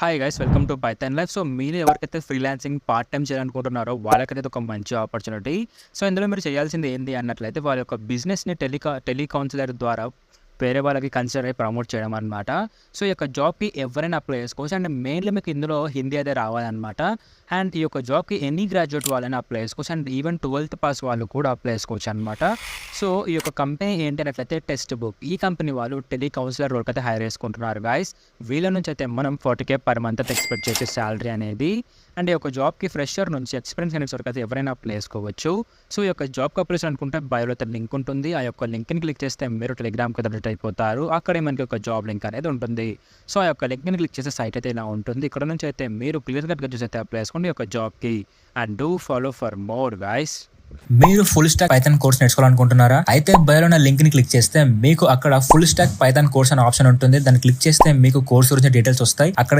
Hi guys welcome to Python life. So మీరు ఎవరికైతే freelancing part time చేయాలనుకుంటున్నారో వాళ్ళకైతే ఒక మంచి ఆపర్చునిటీ. సో ఇందులో మీరు చేయాల్సింది ఏంటి అన్నట్లయితే వాళ్ళ యొక్క బిజినెస్ని టెలికౌన్సిలర్ ద్వారా వేరే వాళ్ళకి కన్సిడర్ అయ్యి ప్రమోట్ చేయడం అనమాట. సో ఈ యొక్క జాబ్కి ఎవరైనా అప్లై చేసుకోవచ్చు. అండ్ మెయిన్లీ మీకు ఇందులో హిందీ అయితే రావాలన్నమాట. అండ్ ఈ యొక్క జాబ్కి ఎనీ గ్రాడ్యుయేట్ వాళ్ళని అప్లై చేసుకోవచ్చు. అండ్ ఈవెన్ 12th పాస్ వాళ్ళు కూడా అప్లై చేసుకోవచ్చు అనమాట. సో ఈ యొక్క కంపెనీ ఏంటి అన్నట్లయితే టెక్స్ట్ బుక్. ఈ కంపెనీ వాళ్ళు టెలికౌన్సిలర్ రోల్కి అయితే హైర్ చేసుకుంటున్నారు గాయస్. వీళ్ళ నుంచి అయితే మనం 40K పర్ మంత్ అయితే ఎక్స్పెక్ట్ చేసే శాలరీ అనేది. అండ్ ఈ యొక్క జాబ్కి ఫ్రెషర్ నుంచి ఎక్స్పీరియన్స్ అనే వరకు అయితే ఎవరైనా అప్లై చేసుకోవచ్చు. సో ఈ యొక్క జాబ్కి అప్లై అనుకుంటే బయోలో అయితే లింక్ ఉంటుంది. ఆ యొక్క లింక్ని క్లిక్ చేస్తే మీరు టెలిగ్రామ్కి అప్డేట్ అయిపోతారు. అక్కడే మనకి ఒక జాబ్ లింక్ అనేది ఉంటుంది. సో ఆ యొక్క లింక్ని క్లిక్ చేసే సైట్ అయితే ఇలా ఉంటుంది. ఇక్కడ నుంచి అయితే మీరు క్లియర్గా చూసి అయితే అప్లై చేసుకోండి ఈ యొక్క జాబ్కి. And do follow for more guys. మీరు ఫుల్ స్టాక్ పైథాన్ కోర్స్ నేర్చుకోవాలనుకుంటున్నారా? అయితే బయోలో ఉన్న లింక్ ని క్లిక్ చేస్తే మీకు అక్కడ ఫుల్ స్టాక్ పైథాన్ కోర్స్ అనే ఆప్షన్ ఉంటుంది. దాన్ని క్లిక్ చేస్తే మీకు కోర్స్ గురించి డీటెయిల్స్ వస్తాయి. అక్కడ